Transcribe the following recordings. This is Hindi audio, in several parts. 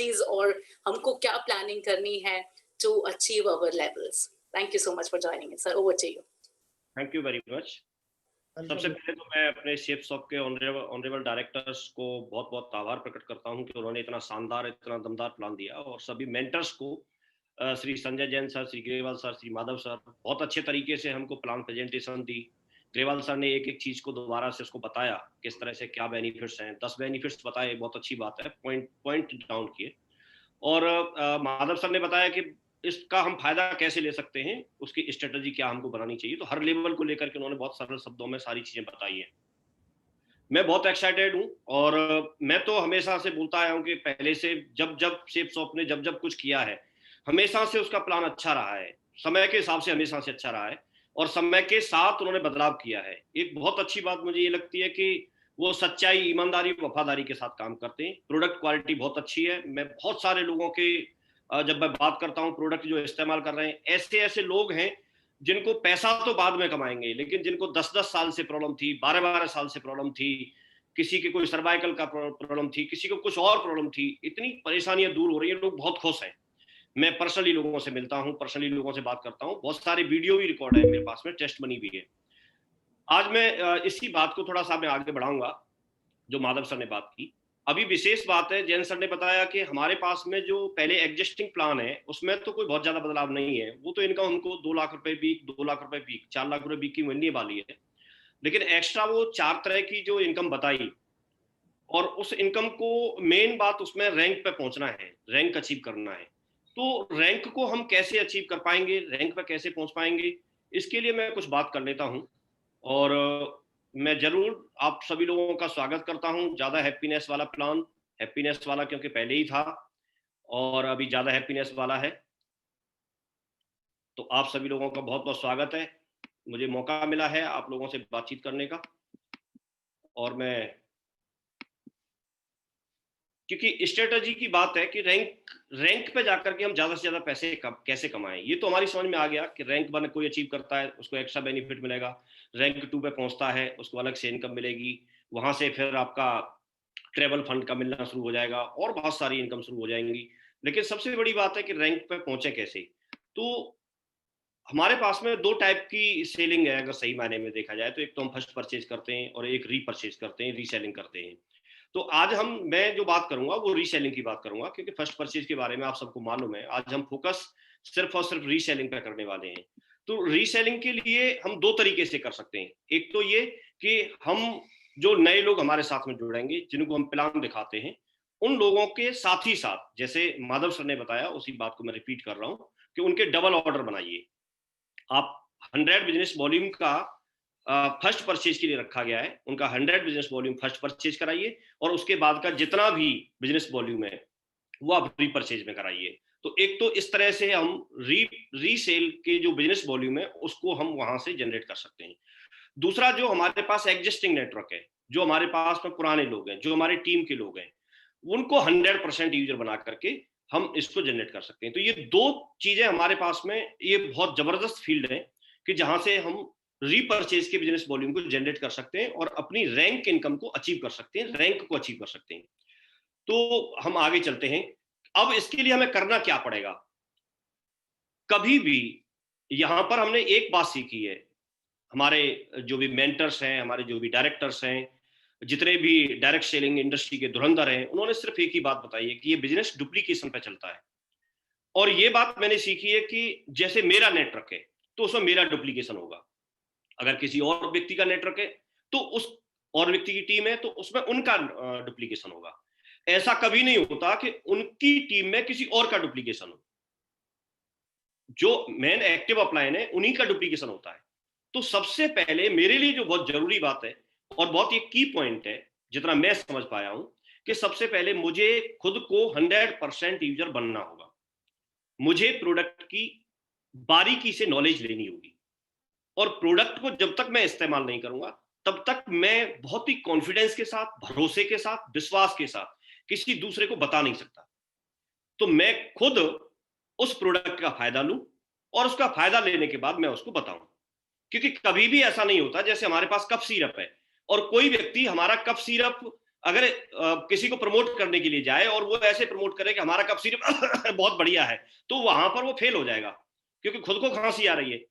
strategies और हमको क्या planning करनी है to achieve our levels. Thank you so much for joining us, sir. Over to you. Thank you very much. सबसे पहले तो मैं अपने शेपसॉफ्ट के ऑनरेबल डायरेक्टर्स को बहुत बहुत आभार प्रकट करता हूं कि उन्होंने इतना शानदार, इतना दमदार प्लान दिया, और सभी मेंटर्स को, Shri Sanjay Jain sir, Shri Grewal sir, Shri Madhav sir, बहुत अच्छे तरीके से हमको प्लान प्रेजेंटेशन दी। ग्रेवाल सर ने एक एक चीज को दोबारा से उसको बताया, किस तरह से क्या बेनिफिट्स हैं, 10 बेनिफिट्स बताए, बहुत अच्छी बात है, पॉइंट डाउन किए। और माधव सर ने बताया कि इसका हम फायदा कैसे ले सकते हैं, उसकी स्ट्रेटजी क्या हमको बनानी चाहिए। तो हर लेवल को लेकर के उन्होंने बहुत सरल शब्दों में सारी चीजें बताई हैं। मैं बहुत एक्साइटेड हूं, और मैं तो हमेशा से बोलता आया हूं कि पहले से जब शेपसॉफ्ट ने जब कुछ किया है, हमेशा से उसका प्लान अच्छा रहा है, समय के हिसाब से हमेशा से अच्छा रहा है, और समय के साथ उन्होंने बदलाव किया है। एक बहुत अच्छी बात मुझे ये लगती है कि वो सच्चाई, ईमानदारी, वफादारी के साथ काम करते हैं। प्रोडक्ट क्वालिटी बहुत अच्छी है। मैं बहुत सारे लोगों के जब मैं बात करता हूँ, प्रोडक्ट जो इस्तेमाल कर रहे हैं, ऐसे लोग हैं जिनको पैसा तो बाद में कमाएंगे, लेकिन जिनको 10-10 साल से प्रॉब्लम थी, 12-12 साल से प्रॉब्लम थी, किसी के कोई सर्वाइकल का प्रॉब्लम थी, किसी को कुछ और प्रॉब्लम थी, इतनी परेशानियां दूर हो रही है, लोग बहुत खुश हैं। मैं पर्सनली लोगों से मिलता हूं, पर्सनली लोगों से बात करता हूं, बहुत सारे वीडियो भी रिकॉर्ड है मेरे पास में, टेस्ट बनी भी है। आज मैं इसी बात को थोड़ा सा मैं आगे बढ़ाऊंगा, जो माधव सर ने बात की। अभी विशेष बात है, जैन सर ने बताया कि हमारे पास में जो पहले एग्जिस्टिंग प्लान है, उसमें तो कोई बहुत ज्यादा बदलाव नहीं है। वो तो इनका उनको 2 लाख रुपए वीक, 2 लाख रुपए वीक, 4 लाख रुपए वीक की मिलने वाली है। लेकिन एक्स्ट्रा वो 4 तरह की जो इनकम बताई, और उस इनकम को मेन बात उसमें रैंक पे पहुंचना है, रैंक अचीव करना है। तो रैंक को हम कैसे अचीव कर पाएंगे, रैंक पे कैसे पहुंच पाएंगे, इसके लिए मैं कुछ बात कर लेता हूं। और मैं जरूर आप सभी लोगों का स्वागत करता हूं। ज्यादा हैप्पीनेस वाला प्लान, हैप्पीनेस वाला क्योंकि पहले ही था, और अभी ज्यादा हैप्पीनेस वाला है। तो आप सभी लोगों का बहुत बहुत स्वागत है। मुझे मौका मिला है आप लोगों से बातचीत करने का, और मैं, क्योंकि स्ट्रेटजी की बात है कि रैंक पे जाकर के हम ज्यादा से ज्यादा पैसे कैसे कमाएं। ये तो हमारी समझ में आ गया कि रैंक 1 कोई अचीव करता है, उसको एक्स्ट्रा बेनिफिट मिलेगा। रैंक 2 पे पहुंचता है, उसको अलग से इनकम मिलेगी। वहां से फिर आपका ट्रेवल फंड का मिलना शुरू हो जाएगा, और बहुत सारी इनकम शुरू हो जाएंगी। लेकिन सबसे बड़ी बात है कि रैंक पे पहुंचे कैसे। तो हमारे पास में 2 टाइप की सेलिंग है, अगर सही मायने में देखा जाए तो। एक तो हम फर्स्ट परचेज करते हैं, और एक रीपरचेज करते हैं, रीसेलिंग करते हैं। तो आज मैं जो बात करूंगा वो रीसेलिंग की बात करूंगा, क्योंकि फर्स्ट परचेज के बारे में आप सबको मालूम है। आज हम फोकस सिर्फ और सिर्फ रीसेलिंग पे करने वाले हैं। तो रीसेलिंग के लिए हम 2 तरीके से कर सकते हैं। एक तो ये कि हम जो नए लोग हमारे साथ में जुड़ेंगे, जिनको हम प्लान दिखाते हैं, उन लोगों के साथ ही साथ, जैसे माधव सर ने बताया, उसी बात को मैं रिपीट कर रहा हूं कि उनके डबल ऑर्डर बनाइए। आप 100 बिजनेस वॉल्यूम का फर्स्ट परचेज के लिए रखा गया है, उनका 100 बिजनेस वॉल्यूम फर्स्ट परचेज कराइए, और उसके बाद का जितना भी बिजनेस वॉल्यूम है वो आप रीपरचेज में कराइए। तो एक तो इस तरह से हम रीसेल के जो बिजनेस वॉल्यूम है उसको हम वहां से जनरेट कर सकते हैं। दूसरा, जो हमारे पास एग्जिस्टिंग नेटवर्क है, जो हमारे पास में पुराने लोग हैं, जो हमारे टीम के लोग हैं, उनको 100% यूजर बना करके हम इसको जनरेट कर सकते हैं। तो ये 2 चीजें हमारे पास में, ये बहुत जबरदस्त फील्ड है कि जहां से हम रीपरचेज के बिजनेस वॉल्यूम को जनरेट कर सकते हैं, और अपनी रैंक इनकम को अचीव कर सकते हैं, रैंक को अचीव कर सकते हैं। तो हम आगे चलते हैं। अब इसके लिए हमें करना क्या पड़ेगा। कभी भी यहां पर हमने एक बात सीखी है, हमारे जो भी मेंटर्स हैं, हमारे जो भी डायरेक्टर्स हैं, जितने भी डायरेक्ट सेलिंग इंडस्ट्री के धुरंधर हैं, उन्होंने सिर्फ एक ही बात बताई है कि ये बिजनेस डुप्लीकेशन पे चलता है। और ये बात मैंने सीखी है कि जैसे मेरा नेटवर्क है तो उसमें मेरा डुप्लीकेशन होगा, अगर किसी और व्यक्ति का नेटवर्क है तो उस और व्यक्ति की टीम है तो उसमें उनका डुप्लीकेशन होगा। ऐसा कभी नहीं होता कि उनकी टीम में किसी और का डुप्लीकेशन हो। जो मेन एक्टिव अपलाइन है उन्हीं का डुप्लीकेशन होता है। तो सबसे पहले मेरे लिए जो बहुत जरूरी बात है, और बहुत ये की पॉइंट है जितना मैं समझ पाया हूं, कि सबसे पहले मुझे खुद को 100% यूजर बनना होगा। मुझे प्रोडक्ट की बारीकी से नॉलेज लेनी होगी, और प्रोडक्ट को जब तक मैं इस्तेमाल नहीं करूंगा तब तक मैं बहुत ही कॉन्फिडेंस के साथ, भरोसे के साथ, विश्वास के साथ किसी दूसरे को बता नहीं सकता। तो मैं खुद उस प्रोडक्ट का फायदा लूं, और उसका फायदा लेने के बाद मैं उसको बताऊं। क्योंकि कभी भी ऐसा नहीं होता, जैसे हमारे पास कफ सिरप है और कोई व्यक्ति हमारा कफ सिरप अगर किसी को प्रमोट करने के लिए जाए और वो ऐसे प्रमोट करे कि हमारा कफ सिरप बहुत बढ़िया है, तो वहां पर वो फेल हो जाएगा, क्योंकि खुद को खांसी आ रही है।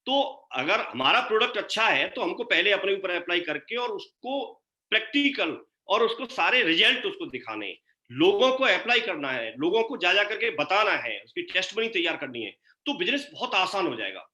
तो अगर हमारा प्रोडक्ट अच्छा है तो हमको पहले अपने ऊपर अप्लाई करके और उसको प्रैक्टिकल और उसको सारे रिजल्ट उसको दिखाने हैं, लोगों को अप्लाई करना है, लोगों को जा करके बताना है, उसकी टेस्ट मनी तैयार करनी है, तो बिजनेस बहुत आसान हो जाएगा,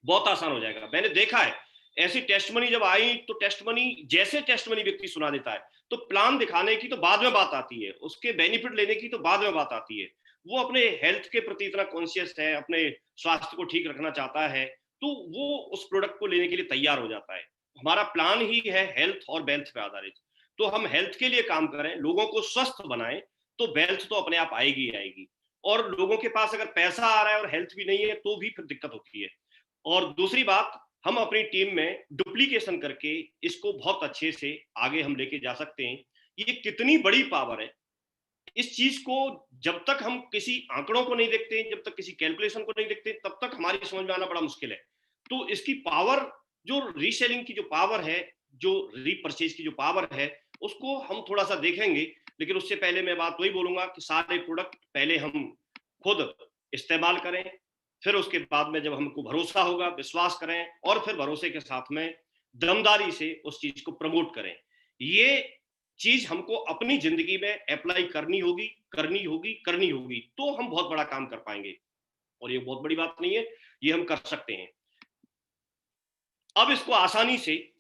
बहुत आसान हो जाएगा। मैंने देखा है ऐसी टेस्ट मनी जब आई, तो टेस्ट मनी जैसे टेस्ट मनी व्यक्ति सुना देता है, तो प्लान दिखाने की तो बाद में बात आती है, उसके बेनिफिट लेने की तो बाद में बात आती है। वो अपने हेल्थ के प्रति इतना कॉन्शियस है, अपने स्वास्थ्य को ठीक रखना चाहता है, तो वो उस प्रोडक्ट को लेने के लिए तैयार हो जाता है। हमारा प्लान ही है हेल्थ और वेल्थ पे आधारित। तो हम हेल्थ के लिए काम करें, लोगों को स्वस्थ बनाएं, तो वेल्थ तो अपने आप आएगी ही आएगी। और लोगों के पास अगर पैसा आ रहा है और हेल्थ भी नहीं है, तो भी फिर दिक्कत होती है। और दूसरी बात, हम अपनी टीम में डुप्लीकेशन करके इसको बहुत अच्छे से आगे हम लेके जा सकते हैं। ये कितनी बड़ी पावर है, इस चीज को जब तक हम किसी आंकड़ों को नहीं देखते, जब तक किसी कैलकुलेशन को नहीं देखते, तब तक हमारी समझ में आना बड़ा मुश्किल है। तो इसकी पावर, जो रीसेलिंग की जो पावर है, जो रीपरचेज की जो पावर है, उसको हम थोड़ा सा देखेंगे। लेकिन उससे पहले मैं बात वही बोलूंगा कि सारे प्रोडक्ट पहले हम खुद इस्तेमाल करें, फिर उसके बाद में जब हमको भरोसा होगा, विश्वास करें, और फिर भरोसे के साथ में दमदारी से उस चीज को प्रमोट करें। ये चीज हमको अपनी जिंदगी में अप्लाई करनी होगी, करनी होगी, करनी होगी, तो हम बहुत बड़ा काम कर पाएंगे। और ये बहुत बड़ी बात नहीं है, ये हम कर सकते हैं। अब इसको आसानी से,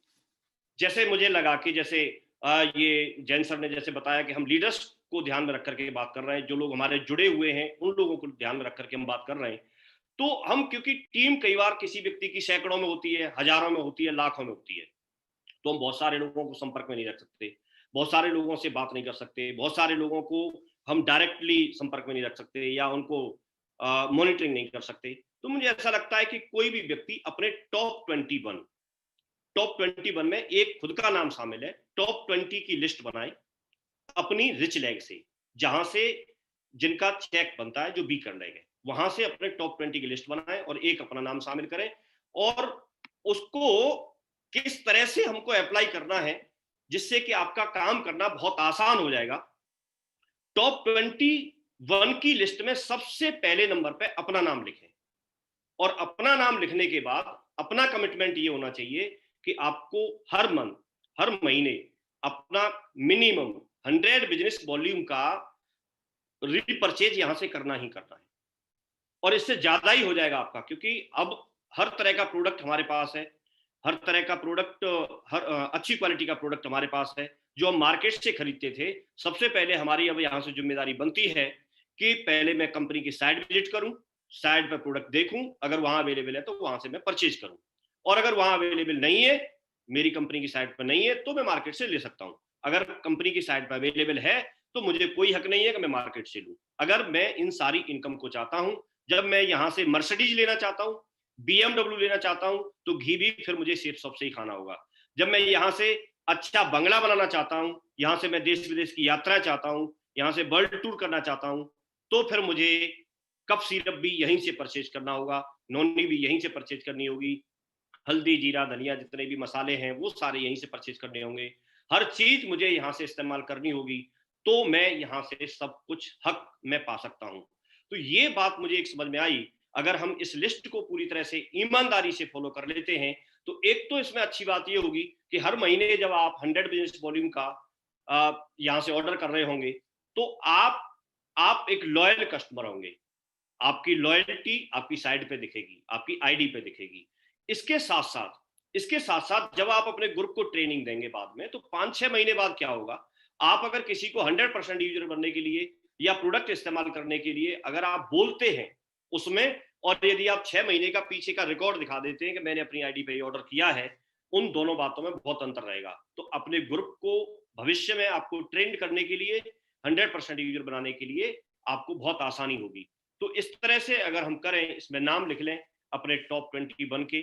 जैसे मुझे लगा कि जैसे ये जैन सर ने जैसे बताया कि हम लीडर्स को ध्यान में रख करके बात कर रहे हैं, जो लोग हमारे जुड़े हुए हैं उन लोगों को ध्यान में रख करके हम बात कर रहे हैं। तो हम, क्योंकि टीम कई बार किसी व्यक्ति की सैकड़ों में होती है, हजारों में होती है, लाखों में होती है, तो हम बहुत सारे लोगों को संपर्क में नहीं रख सकते, बहुत सारे लोगों से बात नहीं कर सकते, बहुत सारे लोगों को हम डायरेक्टली संपर्क में नहीं रख सकते, या उनको मॉनिटरिंग नहीं कर सकते। तो मुझे ऐसा लगता है कि कोई भी व्यक्ति अपने टॉप 21 में एक खुद का नाम शामिल है, टॉप 20 की लिस्ट बनाए अपनी रिच लैग से, जहां से जिनका चेक बनता है, जो बी कर लेंगे, वहां से अपने टॉप 20 की लिस्ट बनाएं और एक अपना नाम शामिल करें। और उसको किस तरह से हमको अप्लाई करना है जिससे कि आपका काम करना बहुत आसान हो जाएगा। टॉप 21 की लिस्ट में सबसे पहले नंबर पे अपना नाम लिखें, और अपना नाम लिखने के बाद अपना कमिटमेंट ये होना चाहिए कि आपको हर मंथ, हर महीने अपना मिनिमम 100 बिजनेस वॉल्यूम का रीपरचेज यहां से करना ही करना है। और इससे ज्यादा ही हो जाएगा आपका, क्योंकि अब हर तरह का प्रोडक्ट हमारे पास है, हर तरह का प्रोडक्ट, हर अच्छी क्वालिटी का प्रोडक्ट हमारे पास है, जो हम मार्केट से खरीदते थे। सबसे पहले हमारी अब यहाँ से जिम्मेदारी बनती है कि पहले मैं कंपनी की साइट विजिट करूं, साइट पर प्रोडक्ट देखूं, अगर वहां अवेलेबल है तो वहां से मैं परचेज करूं, और अगर वहां अवेलेबल नहीं है, मेरी कंपनी की साइट पर नहीं है, तो मैं मार्केट से ले सकता हूं। अगर कंपनी की साइट पर अवेलेबल है तो मुझे कोई हक नहीं है कि मैं मार्केट से लूं। अगर मैं इन सारी इनकम को चाहता हूं, जब मैं यहाँ से मर्सिडीज लेना चाहता हूँ, BMW लेना चाहता हूं, तो घी भी फिर मुझे सेफ शॉप से ही खाना होगा। जब मैं यहाँ से अच्छा बंगला बनाना चाहता हूं, यहाँ से मैं देश विदेश की यात्रा चाहता हूं, यहाँ से वर्ल्ड टूर करना चाहता हूं, तो फिर मुझे कफ सिरप भी यहीं से परचेज करना होगा, नोनी भी यहीं से परचेज करनी होगी, हल्दी, जीरा, धनिया, जितने भी मसाले हैं वो सारे यहीं से परचेज करने होंगे, हर चीज मुझे यहाँ से इस्तेमाल करनी होगी, तो मैं यहाँ से सब कुछ हक मैं पा सकता हूँ। तो ये बात मुझे एक समझ में आई। अगर हम इस लिस्ट को पूरी तरह से ईमानदारी से फॉलो कर लेते हैं, तो एक तो इसमें अच्छी बात ये होगी कि हर महीने जब आप 100 बिजनेस वॉल्यूम का यहाँ से ऑर्डर कर रहे होंगे, तो आप एक लॉयल कस्टमर होंगे, आपकी लॉयल्टी आपकी साइड पे दिखेगी, आपकी आईडी पे दिखेगी। इसके साथ साथ जब आप अपने ग्रुप को ट्रेनिंग देंगे बाद में, तो 5-6 महीने बाद क्या होगा, आप अगर किसी को 100% यूजर बनने के लिए या प्रोडक्ट इस्तेमाल करने के लिए अगर आप बोलते हैं उसमें, और यदि आप 6 महीने का पीछे का रिकॉर्ड दिखा देते हैं कि मैंने अपनी आईडी पे ऑर्डर किया है, उन दोनों बातों में बहुत अंतर रहेगा। तो अपने ग्रुप को भविष्य में आपको ट्रेंड करने के लिए, 100% यूजर बनाने के लिए आपको बहुत आसानी होगी। तो इस तरह से अगर हम करें, इसमें नाम लिख लें अपने टॉप 21 के,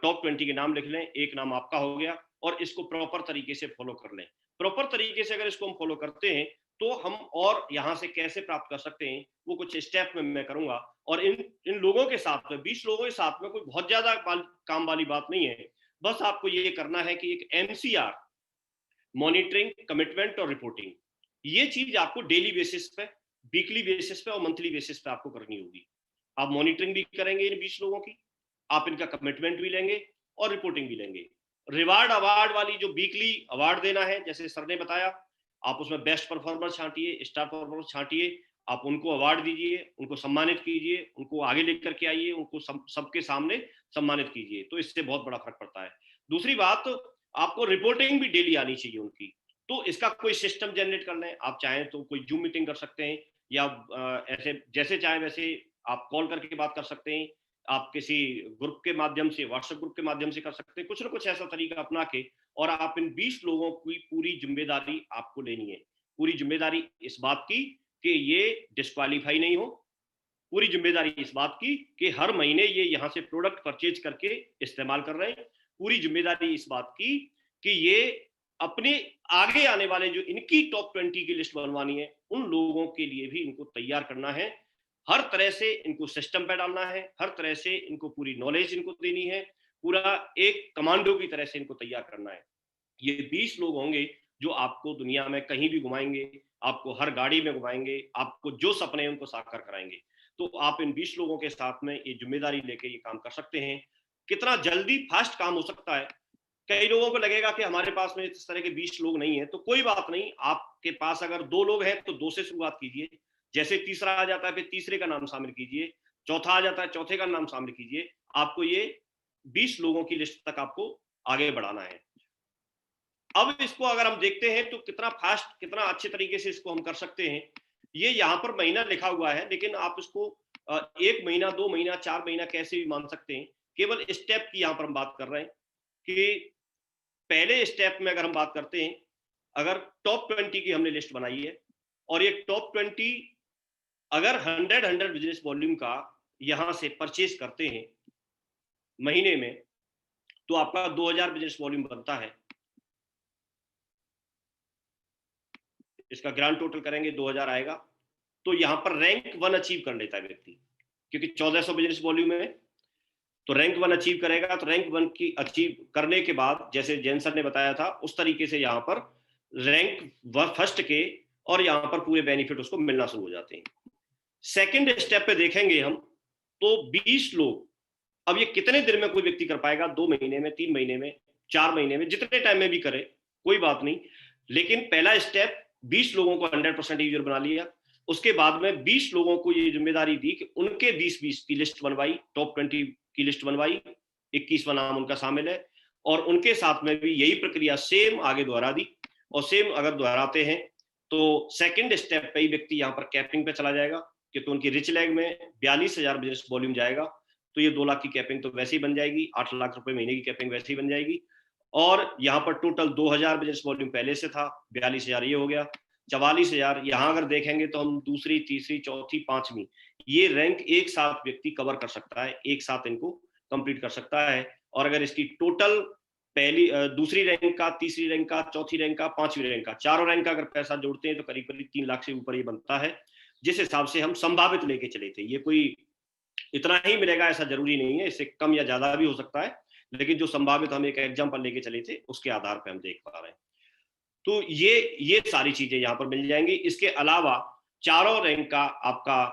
टॉप 20 के नाम लिख लें, एक नाम आपका हो गया, और इसको प्रॉपर तरीके से फॉलो कर लें। प्रॉपर तरीके से अगर इसको हम फॉलो करते हैं, तो हम और यहाँ से कैसे प्राप्त कर सकते हैं, वो कुछ स्टेप में मैं करूंगा। और इन लोगों के साथ में, 20 लोगों के साथ में कोई बहुत ज्यादा काम वाली बात नहीं है। बस आपको ये करना है कि एक MCR, मॉनिटरिंग, कमिटमेंट और रिपोर्टिंग। ये चीज आपको डेली बेसिस पे, वीकली बेसिस पे और मंथली बेसिस पे आपको करनी होगी। आप मॉनिटरिंग भी करेंगे इन 20 लोगों की, आप इनका कमिटमेंट भी लेंगे और रिपोर्टिंग भी लेंगे। रिवार्ड अवार्ड वाली जो वीकली अवार्ड देना है, जैसे सर ने बताया, आप उसमें बेस्ट परफॉर्मर छांटिए, स्टार परफॉर्मर छांटिए, आप उनको अवार्ड दीजिए, उनको सम्मानित कीजिए, उनको आगे लेकर के आइए, उनको सबके सामने सम्मानित कीजिए, तो इससे बहुत बड़ा फर्क पड़ता है। दूसरी बात, आपको रिपोर्टिंग भी डेली आनी चाहिए उनकी। तो इसका कोई सिस्टम जनरेट कर लें, आप चाहें तो कोई जूम मीटिंग कर सकते हैं, या ऐसे जैसे चाहे वैसे आप कॉल करके बात कर सकते हैं, आप किसी ग्रुप के माध्यम से, व्हाट्सएप ग्रुप के माध्यम से कर सकते हैं, कुछ ना कुछ ऐसा तरीका अपना के, और आप इन 20 लोगों की पूरी जिम्मेदारी आपको लेनी है। पूरी जिम्मेदारी इस बात की कि ये डिस्क्वालीफाई नहीं हो, पूरी जिम्मेदारी इस बात की कि हर महीने ये यहाँ से प्रोडक्ट परचेज करके इस्तेमाल कर रहे हैं, पूरी जिम्मेदारी इस बात की कि ये अपने आगे आने वाले जो इनकी टॉप 20 की लिस्ट बनवानी है, उन लोगों के लिए भी इनको तैयार करना है, हर तरह से इनको सिस्टम पे डालना है, हर तरह से इनको पूरी नॉलेज इनको देनी है, पूरा एक कमांडो की तरह से इनको तैयार करना है। ये 20 लोग होंगे जो आपको दुनिया में कहीं भी घुमाएंगे, आपको हर गाड़ी में घुमाएंगे, आपको जो सपने हैं उनको साकार कराएंगे। तो आप इन 20 लोगों के साथ में ये जिम्मेदारी लेके ये काम कर सकते हैं। कितना जल्दी फास्ट काम हो सकता है। कई लोगों को लगेगा कि हमारे पास में इस तरह के 20 लोग नहीं है, तो कोई बात नहीं, आपके पास अगर 2 लोग हैं तो 2 से शुरुआत कीजिए, जैसे तीसरा आ जाता है फिर तीसरे का नाम शामिल कीजिए, चौथा आ जाता है चौथे का नाम शामिल कीजिए। आपको ये 20 लोगों की लिस्ट तक आपको आगे बढ़ाना है। अब इसको अगर हम देखते हैं तो कितना फास्ट, कितना अच्छे तरीके से इसको हम कर सकते हैं। ये यहाँ पर महीना लिखा हुआ है, लेकिन आप इसको 1 महीना, 2 महीना, 4 महीना कैसे भी मान सकते हैं। केवल स्टेप की यहाँ पर हम बात कर रहे हैं कि पहले स्टेप में अगर हम बात करते हैं, अगर टॉप 20 की हमने लिस्ट बनाई है, और ये टॉप 20 अगर 100 बिजनेस वॉल्यूम का यहाँ से परचेज करते हैं महीने में, तो आपका 2000 बिजनेस वॉल्यूम बनता है। इसका ग्रांड टोटल करेंगे 2000 आएगा। तो यहाँ पर रैंक 1 अचीव कर लेता है व्यक्ति, क्योंकि 1400 बिजनेस वॉल्यूम है, तो रैंक 1 अचीव करेगा। तो रैंक 1 की अचीव करने के बाद, जैसे जैन सर ने बताया था, उस तरीके से यहाँ पर रैंक फर्स्ट के और यहाँ पर पूरे बेनिफिट उसको मिलना शुरू हो जाते हैं। सेकंड स्टेप पे देखेंगे हम, तो 20 लोग, अब ये कितने दिन में कोई व्यक्ति कर पाएगा, 2 महीने में, 3 महीने में, 4 महीने में, जितने टाइम में भी करे कोई बात नहीं। लेकिन पहला स्टेप 20 लोगों को 100% यूजर बना लिया। उसके बाद में 20 लोगों को ये जिम्मेदारी दी कि उनके 20-20 की लिस्ट बनवाई, टॉप 20 की लिस्ट बनवाई, 21वां नाम उनका शामिल है, और उनके साथ में भी यही प्रक्रिया सेम आगे दोहरा दी। और सेम अगर दोहराते हैं तो सेकंड स्टेप पे ही व्यक्ति यहाँ पर कैपिंग पे चला जाएगा, क्योंकि उनकी रिच लैग में 42,000 बिजनेस वॉल्यूम जाएगा, तो ये 2 लाख की कैपिंग तो वैसे ही बन जाएगी, 8 लाख रुपए महीने की कैपिंग वैसे ही बन जाएगी। और यहाँ पर टोटल 2000 बिजनेस वॉल्यूम पहले से था, 42,000 ये हो गया, 44,000। यहाँ अगर देखेंगे तो हम दूसरी, तीसरी, चौथी, पांचवी, ये रैंक एक साथ व्यक्ति कवर कर सकता है, एक साथ इनको कंप्लीट कर सकता है। और अगर इसकी टोटल पहली, दूसरी रैंक का, तीसरी रैंक का, चौथी रैंक का, पांचवी रैंक का, चारों रैंक का अगर पैसा जोड़ते हैं तो करीब करीब 3 लाख से ऊपर ये बनता है, जिस हिसाब से हम संभावित लेके चले थे। ये कोई इतना ही मिलेगा ऐसा जरूरी नहीं है, इससे कम या ज्यादा भी हो सकता है, लेकिन जो संभावित हम एक एग्जाम्पल लेके चले थे उसके आधार पर हम देख पा रहे हैं। तो ये सारी चीजें यहाँ पर मिल जाएंगी। इसके अलावा चारों रैंक का आपका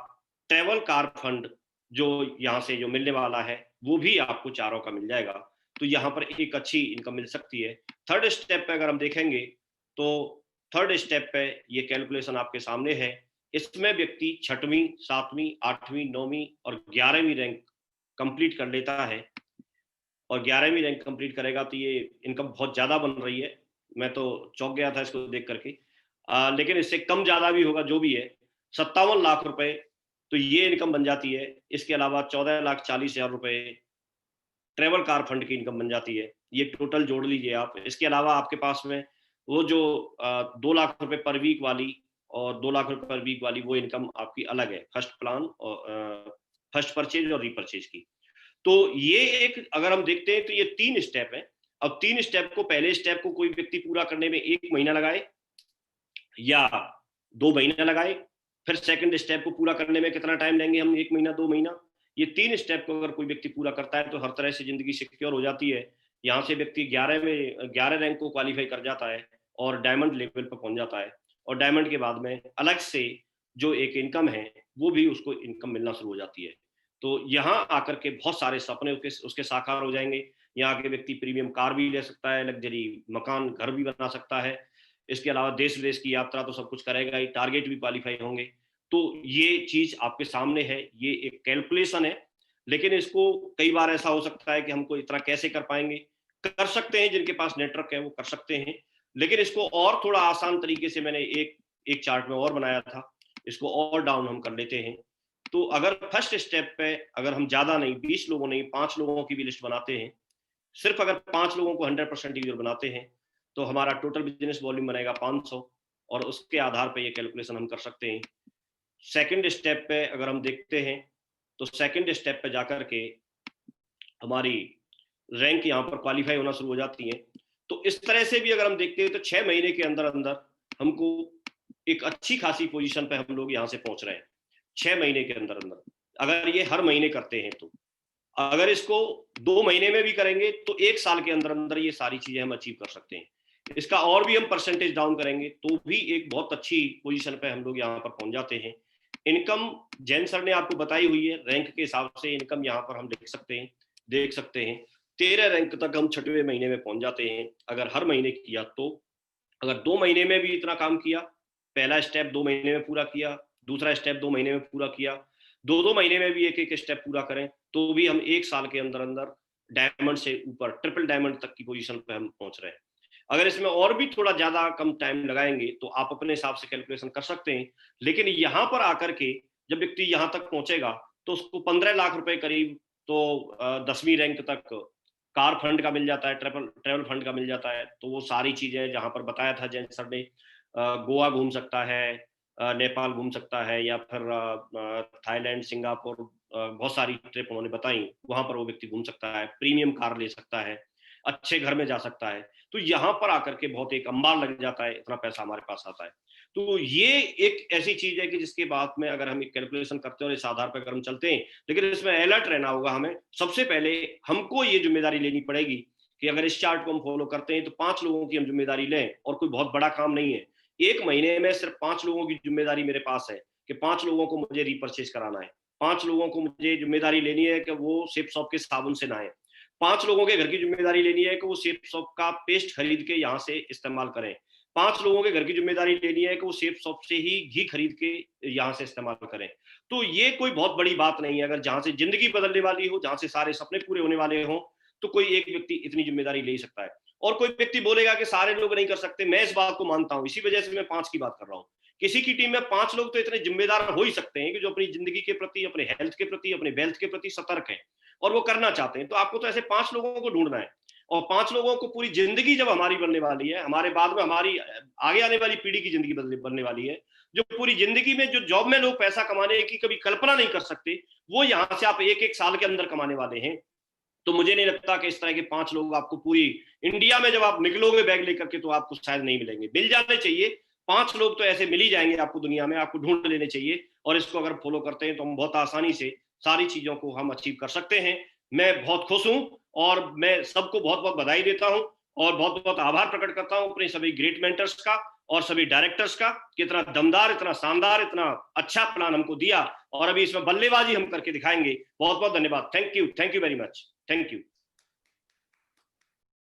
ट्रेवल कार फंड जो यहाँ से जो मिलने वाला है, वो भी आपको चारों का मिल जाएगा। तो यहाँ पर एक अच्छी इनकम मिल सकती है। थर्ड स्टेप पे अगर हम देखेंगे तो थर्ड स्टेप पे ये कैलकुलेशन आपके सामने है। इसमें व्यक्ति 6वीं, 7वीं, 8वीं, 9वीं और 11वीं रैंक कंप्लीट कर लेता है, और 11वीं रैंक कंप्लीट करेगा तो ये इनकम बहुत ज्यादा बन रही है। मैं तो चौंक गया था इसको देख करके, लेकिन इससे कम ज्यादा भी होगा जो भी है, 57 लाख रुपए तो ये इनकम बन जाती है। इसके अलावा 14,40,000 रुपए ट्रेवल कार फंड की इनकम बन जाती है। ये टोटल जोड़ लीजिए आप। इसके अलावा आपके पास में वो जो 2 लाख रुपए पर वीक वाली और 2 लाख रुपए पर वीक वाली वो इनकम आपकी अलग है, फर्स्ट प्लान और फर्स्ट परचेज और रीपरचेज की। तो ये एक अगर हम देखते हैं तो ये 3 स्टेप है। अब 3 स्टेप को, पहले स्टेप को कोई व्यक्ति पूरा करने में 1 महीना लगाए या 2 महीने लगाए, फिर सेकंड स्टेप को पूरा करने में कितना टाइम लेंगे हम, 1 महीना, 2 महीना। ये 3 स्टेप को अगर कोई व्यक्ति पूरा करता है तो हर तरह से जिंदगी सिक्योर हो जाती है। यहाँ से व्यक्ति 11 रैंक को क्वालिफाई कर जाता है, और डायमंड लेवल पर पहुंच जाता है, और डायमंड के बाद में अलग से जो एक इनकम है वो भी उसको इनकम मिलना शुरू हो जाती है। तो यहाँ आकर के बहुत सारे सपने उसके साकार हो जाएंगे। यहाँ के व्यक्ति प्रीमियम कार भी ले सकता है, लग्जरी मकान घर भी बना सकता है। इसके अलावा देश विदेश की यात्रा तो सब कुछ करेगा ही, टारगेट भी क्वालिफाई होंगे। तो ये चीज आपके सामने है, ये एक कैलकुलेशन है, लेकिन इसको कई बार ऐसा हो सकता है कि हमको इतना कैसे कर पाएंगे। कर सकते हैं, जिनके पास नेटवर्क है वो कर सकते हैं, लेकिन इसको और थोड़ा आसान तरीके से मैंने एक चार्ट में और बनाया था, इसको और डाउन हम कर लेते हैं। तो अगर फर्स्ट स्टेप पे अगर हम ज्यादा नहीं, 20 लोगों नहीं, 5 लोगों की भी लिस्ट बनाते हैं, सिर्फ अगर 5 लोगों को 100% यूजर बनाते हैं, तो हमारा टोटल बिजनेस वॉल्यूम बनेगा 500, और उसके आधार पे ये कैलकुलेशन हम कर सकते हैं। सेकंड स्टेप पे अगर हम देखते हैं, तो सेकंड स्टेप पे जाकर के हमारी रैंक यहाँ पर क्वालिफाई होना शुरू हो जाती है। तो इस तरह से भी अगर हम देखते हैं तो 6 महीने के अंदर अंदर हमको एक अच्छी खासी पोजीशन पे हम लोग यहाँ से पहुंच रहे हैं, 6 महीने के अंदर अंदर, अगर ये हर महीने करते हैं। तो अगर इसको 2 महीने में भी करेंगे तो 1 साल के अंदर अंदर ये सारी चीजें हम अचीव कर सकते हैं। इसका और भी हम परसेंटेज डाउन करेंगे तो भी एक बहुत अच्छी पोजीशन पे हम लोग यहाँ पर पहुंच जाते हैं। इनकम जैन सर ने आपको बताई हुई है, रैंक के हिसाब से इनकम यहाँ पर हम देख सकते हैं। 13 रैंक तक हम 6वें महीने में पहुंच जाते हैं अगर हर महीने किया तो। अगर 2 महीने में भी इतना काम किया, पहला स्टेप 2 महीने में पूरा किया, दूसरा स्टेप 2 महीने में पूरा किया, 2 महीने में भी एक स्टेप पूरा करें, तो भी हम 1 साल के अंदर अंदर डायमंड से ऊपर ट्रिपल डायमंड तक की पोजीशन पे हम पहुंच रहे हैं। अगर इसमें और भी थोड़ा ज्यादा कम टाइम लगाएंगे तो आप अपने हिसाब से कैलकुलेशन कर सकते हैं, लेकिन यहाँ पर आकर के जब व्यक्ति यहाँ तक पहुंचेगा तो उसको 15 लाख रुपए करीब तो 10वीं रैंक तक कार फंड का मिल जाता है, ट्रेवल फंड का मिल जाता है। तो वो सारी चीजें जहाँ पर बताया था जैन सर ने, गोवा घूम सकता है, नेपाल घूम सकता है, या फिर थाईलैंड, सिंगापुर, बहुत सारी ट्रिप उन्होंने बताई, वहां पर वो व्यक्ति घूम सकता है, प्रीमियम कार ले सकता है, अच्छे घर में जा सकता है। तो यहाँ पर आकर के बहुत एक अंबार लग जाता है, इतना पैसा हमारे पास आता है। तो ये एक ऐसी चीज है कि जिसके बाद में अगर हम एक कैलकुलेशन करते हैं और इस आधार पर अगर हम चलते हैं, लेकिन इसमें अलर्ट रहना होगा हमें। सबसे पहले हमको ये जिम्मेदारी लेनी पड़ेगी कि अगर इस चार्ट को हम फॉलो करते हैं तो 5 लोगों की हम जिम्मेदारी लें, और कोई बहुत बड़ा काम नहीं है। 1 महीने में सिर्फ 5 लोगों की जिम्मेदारी मेरे पास है कि 5 लोगों को मुझे रिपर्चेज कराना है, 5 लोगों को मुझे जिम्मेदारी लेनी है कि वो सेफ सॉप के साबुन से नहाएं, 5 लोगों के घर की जिम्मेदारी लेनी है कि वो सेफ सॉप का पेस्ट खरीद के यहाँ से इस्तेमाल करें, 5 लोगों के घर की जिम्मेदारी लेनी है कि वो सेफ शॉप से ही घी खरीद के यहाँ से इस्तेमाल करें। तो ये कोई बहुत बड़ी बात नहीं है। अगर जहाँ से जिंदगी बदलने वाली हो, जहाँ से सारे सपने पूरे होने वाले हों, तो कोई एक व्यक्ति इतनी जिम्मेदारी ले ही सकता है। और कोई व्यक्ति बोलेगा कि सारे लोग नहीं कर सकते, मैं इस बात को मानता हूँ, इसी वजह से मैं 5 की बात कर रहा हूँ। किसी की टीम में 5 लोग तो इतने जिम्मेदार हो ही सकते हैं कि जो अपनी जिंदगी के प्रति, अपने हेल्थ के प्रति, अपने वेल्थ के प्रति सतर्क है और वो करना चाहते हैं। तो आपको तो ऐसे 5 लोगों को ढूंढना है, और 5 लोगों को पूरी जिंदगी जब हमारी बनने वाली है, हमारे बाद में हमारी आगे आने वाली पीढ़ी की जिंदगी बनने वाली है, जो पूरी जिंदगी में जो जॉब में लोग पैसा कमाने की कभी कल्पना नहीं कर सकते, वो यहाँ से आप एक साल के अंदर कमाने वाले हैं। तो मुझे नहीं लगता कि इस तरह के 5 लोग आपको पूरी इंडिया में जब आप निकलोगे बैग लेकर के तो आपको शायद नहीं मिलेंगे। मिल जाने चाहिए 5 लोग, तो ऐसे मिल ही जाएंगे आपको दुनिया में, आपको ढूंढ लेने चाहिए। और इसको अगर फॉलो करते हैं तो हम बहुत आसानी से सारी चीजों को हम अचीव कर सकते हैं। मैं बहुत खुश हूं और मैं सबको बहुत बहुत बधाई देता हूं और बहुत बहुत आभार प्रकट करता हूं अपने सभी ग्रेट मेंटर्स का और सभी डायरेक्टर्स का कि इतना दमदार, इतना शानदार, इतना अच्छा प्लान हमको दिया, और अभी इसमें बल्लेबाजी हम करके दिखाएंगे। बहुत बहुत धन्यवाद। Thank you very much. Thank you.